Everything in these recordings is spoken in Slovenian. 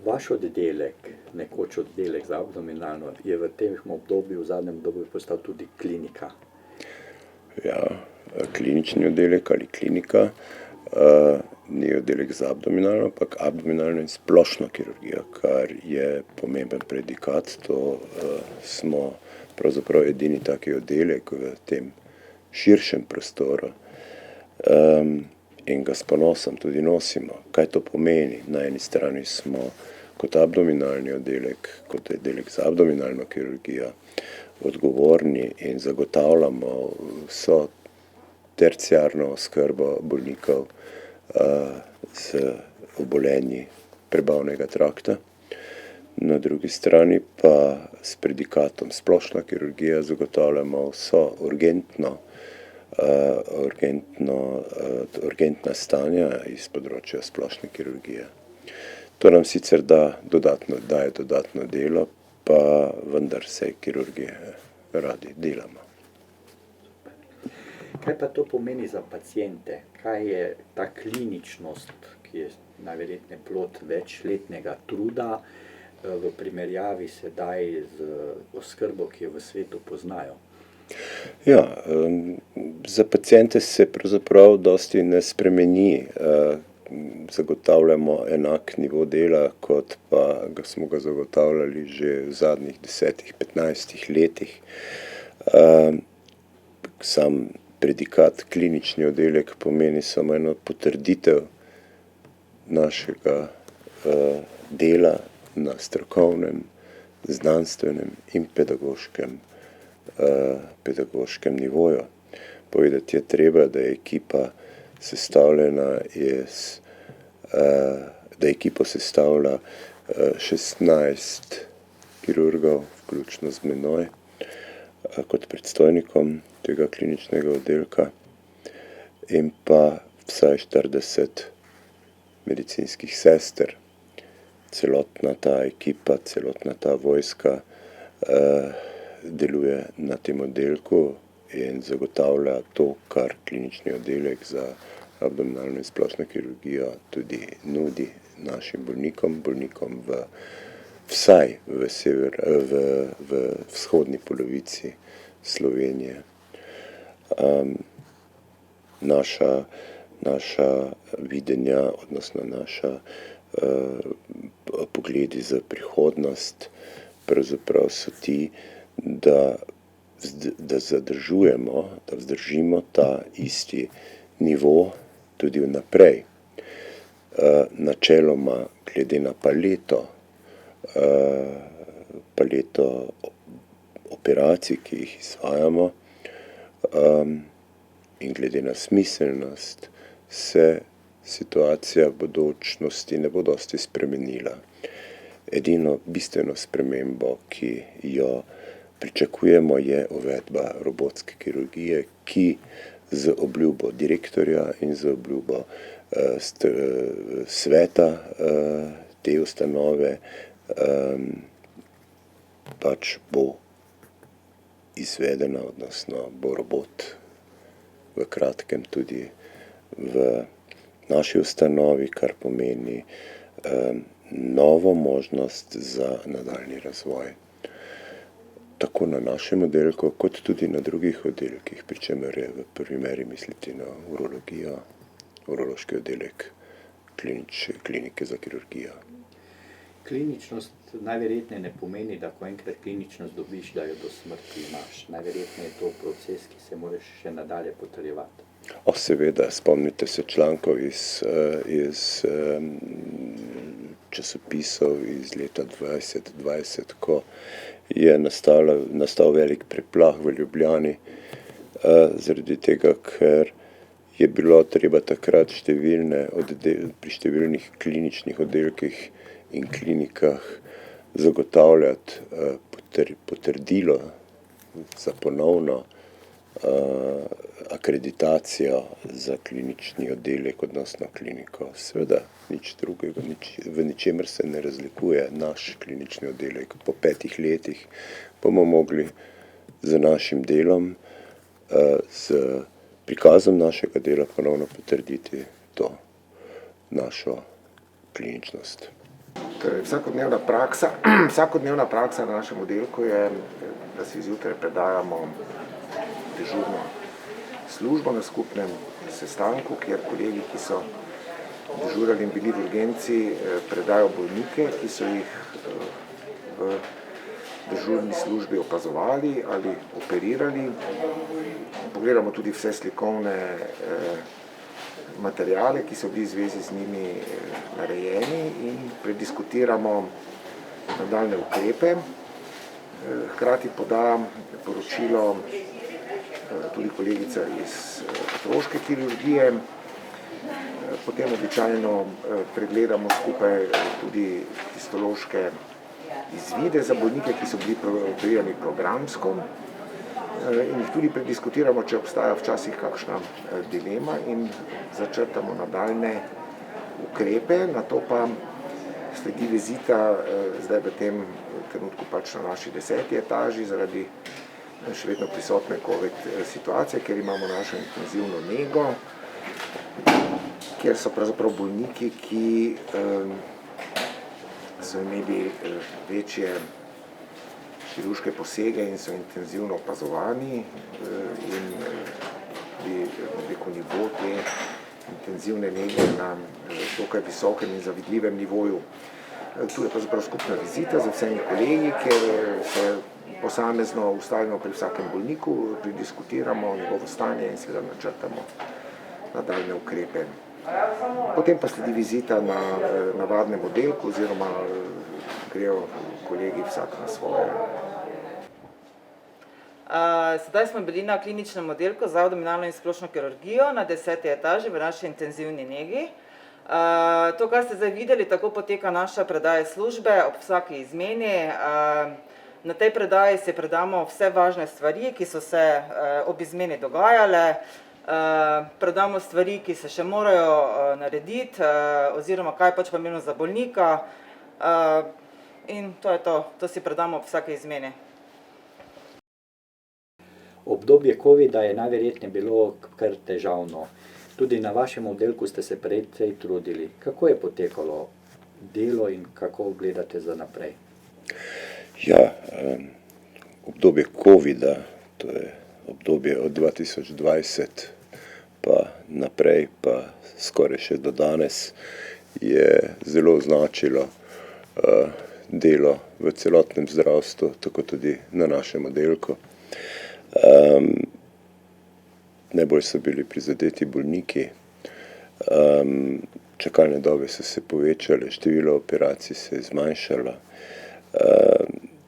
Vaš oddelek, nekoč oddelek za abdominalno, je v tem obdobju, v zadnjem obdobju postal tudi klinika. Ja, klinični oddelek ali klinika ni oddelek za abdominalno, ampak abdominalno in splošno kirurgijo, kar je pomemben predikat. To smo pravzaprav edini taki oddelek v tem širšem prostoru in ga s ponosom tudi nosimo. Kaj to pomeni? Na eni strani smo kot abdominalni oddelek, kot oddelek za abdominalno kirurgijo odgovorni in zagotavljamo vso terciarno oskrbo bolnikov z obolenji prebavnega trakta. Na drugi strani pa s predikatom splošna kirurgija zagotavljamo vso urgentna stanja iz področja splošne kirurgije. To nam sicer daje dodatno delo, pa vendar se kirurgije radi delamo. Kaj pa to pomeni za paciente? Kaj je ta kliničnost, ki je najverjetneje plod večletnega truda, v primerjavi sedaj z oskrbo, ki jo v svetu poznajo? Ja, za paciente se pravzaprav dosti ne spremeni. Zagotavljamo enak nivo dela, kot pa smo ga zagotavljali že v zadnjih 10-15 letih. Sam predikat klinični oddelek pomeni samo eno potrditev našega dela na strokovnem, znanstvenem in pedagoškem nivoju. Povedati je treba, da je ekipa sestavljena da ekipo sestavlja 16 kirurgov, vključno z menoj, kot predstojnikom tega kliničnega oddelka in pa vsaj 40 medicinskih sester. Celotna ta ekipa, celotna ta vojska deluje na tem oddelku in zagotavlja to, kar klinični oddelek za abdominalno in splošno kirurgijo tudi nudi našim bolnikom vsaj v vzhodni polovici Slovenije. Naša videnja, odnosno naša pogledi za prihodnost pravzaprav so ti, da vzdržimo ta isti nivo tudi vnaprej. Načeloma glede na paleto operacij, ki jih izvajamo, in glede na smiselnost, se situacija v bodočnosti ne bo dosti spremenila. Edino bistveno spremembo, ki jo pričakujemo, je uvedba robotske kirurgije, ki z obljubo direktorja in z obljubo sveta te ustanove pač bo izvedena, odnosno bo robot v kratkem tudi v naši ustanovi, kar pomeni novo možnost za nadaljnji razvoj. Tako na našem oddelku, kot tudi na drugih oddelkih, pri čemer je v prvi meri misliti na urologijo, urološki oddelek klinike za kirurgijo. Kliničnost najverjetneje ne pomeni, da ko enkrat kliničnost dobiš, da jo do smrti imaš. Najverjetneje je to proces, ki se mora še nadalje potrjevati. Seveda, spomnite se člankov iz časopisov iz leta 2020, ko je nastal velik preplah v Ljubljani, zaradi tega, ker je bilo treba takrat pri številnih kliničnih oddelkih in klinikah zagotavljati potrdilo za ponovno akreditacijo za klinični oddelek, odnosno kliniko. Seveda, nič drugega, v ničemer se ne razlikuje naš klinični oddelek. Po 5 letih bomo mogli z našim delom, z prikazom našega dela ponovno potrditi to našo kliničnost. Vsakodnevna praksa na našem oddelku je, da si zjutraj predajamo dežurno službo na skupnem sestanku, kjer kolegi, ki so dežurali in bili v urgenci, predajo bolnike, ki so jih v dežurni službi opazovali ali operirali. Pogledamo tudi vse slikovne materiale, ki so bili v zvezi z njimi narejeni in prediskutiramo nadaljne ukrepe. Hkrati poda poročilo tudi kolegica iz otroške kirurgije. Potem običajno pregledamo skupaj tudi histološke izvide za bolnike, ki so bili operirani programsko, in jih tudi prediskutiramo, če obstaja včasih kakšna dilema, in začrtamo nadaljne ukrepe. Nato pa sledi vizita zdaj v tem trenutku pač na naši 10. etaži zaradi še vedno prisotne COVID situacije, ker imamo našo intenzivno nego, kjer so pravzaprav bolniki, ki so imeli večje kirurške posege in so intenzivno opazovani in nivo te intenzivne nege na dokaj visokem in zavidljivem nivoju. Tu je pravzaprav skupna vizita z vsemi kolegi, kjer se posamezno ustavimo pri vsakem bolniku, prediskutiramo njegovo stanje in seveda načrtamo nadaljne ukrepe. Potem pa sledi vizita na navadnem oddelku oziroma grejo kolegi vsak na svoje. Sedaj smo bili na kliničnem oddelku za abdominalno in splošno kirurgijo na 10. etaži v naši intenzivni negi. To, kar ste zdaj videli, tako poteka naša predaja službe ob vsaki izmeni. Na tej predaji si predamo vse važne stvari, ki so se ob izmeni dogajale. Predamo stvari, ki se še morajo narediti oziroma kaj pač pomembno za bolnika. In to je to. To si predamo ob vsaki izmeni. Obdobje covida je najverjetneje bilo kar težavno. Tudi na vašem oddelku ste se precej trudili. Kako je potekalo delo in kako gledate za naprej? Ja, obdobje covida, to je obdobje od 2020 pa naprej, pa skoraj še do danes, je zelo označilo delo v celotnem zdravstvu, tako tudi na našem oddelku. Najbolj so bili prizadeti bolniki, čakalne dobe so se povečale, število operacij se je zmanjšalo,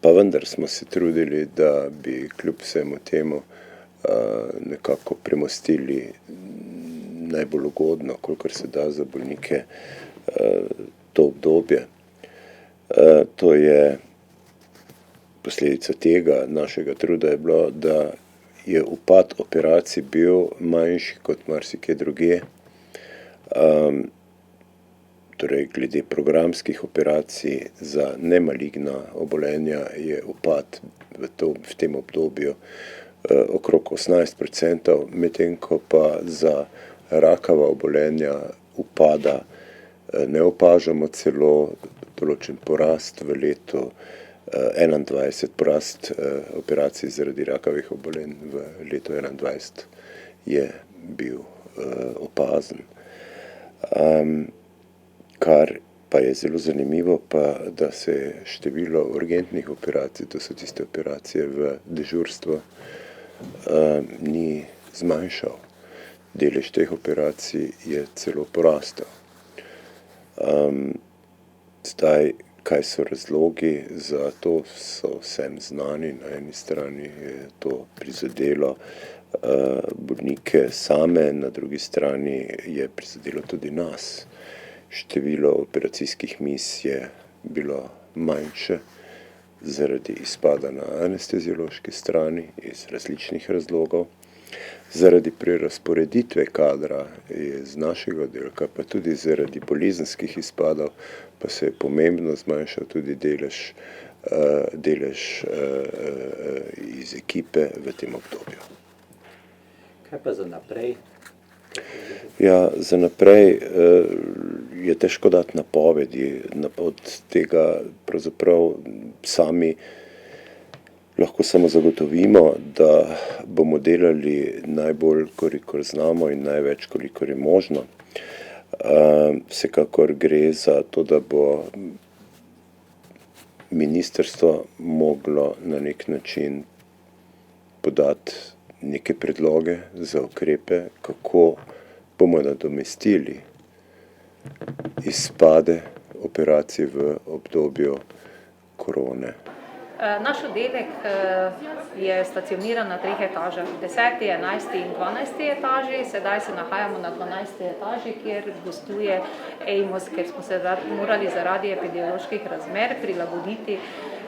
pa vendar smo se trudili, da bi kljub vsemu temu nekako premostili najbolj ugodno, kolikor se da za bolnike, to obdobje. To je posledica tega našega truda je bilo, da je upad operacij bil manjši kot marsikje drugje. Torej, glede programskih operacij za nemaligna obolenja je upad v tem obdobju okrog 18%, medtem ko pa za rakava obolenja upada ne opažamo, celo določen porast v letu 2021, porast operacij zaradi rakavih obolenj v letu 2021 je bil opazen. Kar pa je zelo zanimivo, pa da se število urgentnih operacij, to so tiste operacije v dežurstvu, ni zmanjšal. Delež teh operacij je celo porastel. Zdaj, kaj so razlogi za to, so vsem znani. Na eni strani je to prizadelo bolnike same, na drugi strani je prizadelo tudi nas. Število operacijskih miz je bilo manjše zaradi izpada na anesteziološki strani iz različnih razlogov. Zaradi prerazporeditve kadra iz našega oddelka, pa tudi zaradi bolezenskih izpadov, pa se je pomembno zmanjšal tudi delež iz ekipe v tem obdobju. Kaj pa za naprej? Ja, za naprej je težko dati napovedi. Od tega pravzaprav sami lahko samo zagotovimo, da bomo delali najbolj, kolikor znamo in največ, kolikor je možno. Vsekakor gre za to, da bo ministrstvo moglo na nek način podati neke predloge za ukrepe, kako bomo nadomestili izpade operacij v obdobju korone. Naš oddelek je stacioniran na 3 etažah, 10., 11. in 12. etaži. Sedaj se nahajamo na 12. etaži, kjer gostuje EIMOS, ker smo se morali zaradi epidemioloških razmer prilagoditi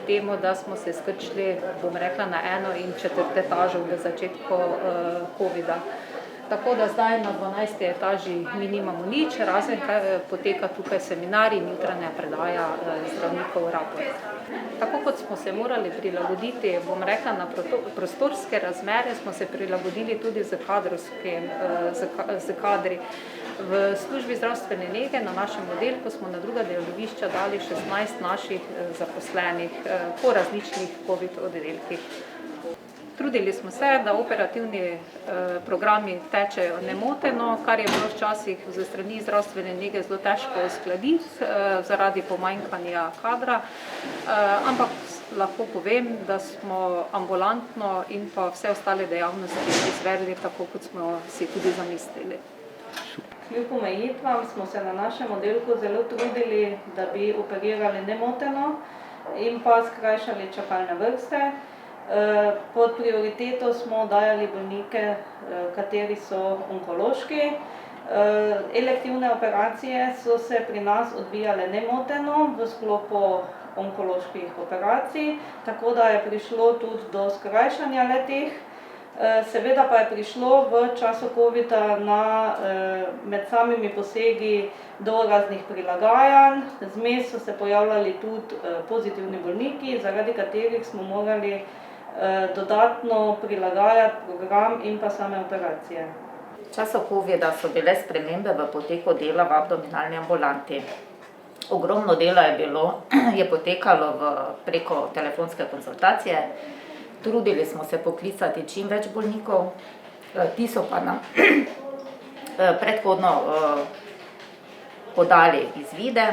temu, da smo se skrčili, bom rekla, na 1. in 4. etažo v začetku COVID-a. Tako da zdaj na 12. etaži mi nimamo nič, razen poteka tukaj seminar in jutranja predaja zdravnikov raport. Tako kot smo se morali prilagoditi, bom rekla, na prostorske razmere, smo se prilagodili tudi z kadri. V službi zdravstvene nege na našem oddelku smo na druga delovišča dali 16 naših zaposlenih po različnih COVID oddelkih. Trudili smo se, da operativni programi tečejo nemoteno, kar je bilo včasih ze strani zdravstvene nege zelo težko uskladiti zaradi pomanjkanja kadra, ampak lahko povem, da smo ambulantno in pa vse ostale dejavnosti izvedli tako, kot smo si tudi zamislili. Kljub omejitvam smo se na našem oddelku zelo trudili, da bi operirali nemoteno in pa skrajšali čakalne vrste. Pod prioriteto smo dajali bolnike, kateri so onkološki. Elektivne operacije so se pri nas odvijale nemoteno v sklopu onkoloških operacij, tako da je prišlo tudi do skrajšanja le-teh. Seveda pa je prišlo v času COVID-a med samimi posegi do raznih prilagajanj. Zmes so se pojavljali tudi pozitivni bolniki, zaradi katerih smo morali dodatno prilagajati program in pa same operacije. V času COVID-a so bile spremembe v poteku dela v abdominalni ambulanti. Ogromno dela je potekalo preko telefonske konsultacije. Trudili smo se poklicati čim več bolnikov, ti so pa nam predhodno podali izvide.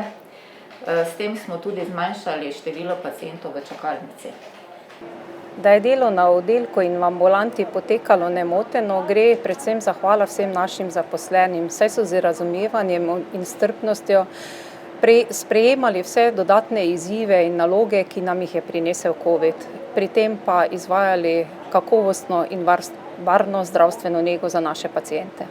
S tem smo tudi zmanjšali število pacientov v čakalnici. Da je delo na oddelku in v ambulanti potekalo nemoteno, gre predvsem zahvala vsem našim zaposlenim, saj so z razumevanjem in strpnostjo sprejemali vse dodatne izzive in naloge, ki nam jih je prinesel COVID. Pri tem pa izvajali kakovostno in varno zdravstveno nego za naše paciente.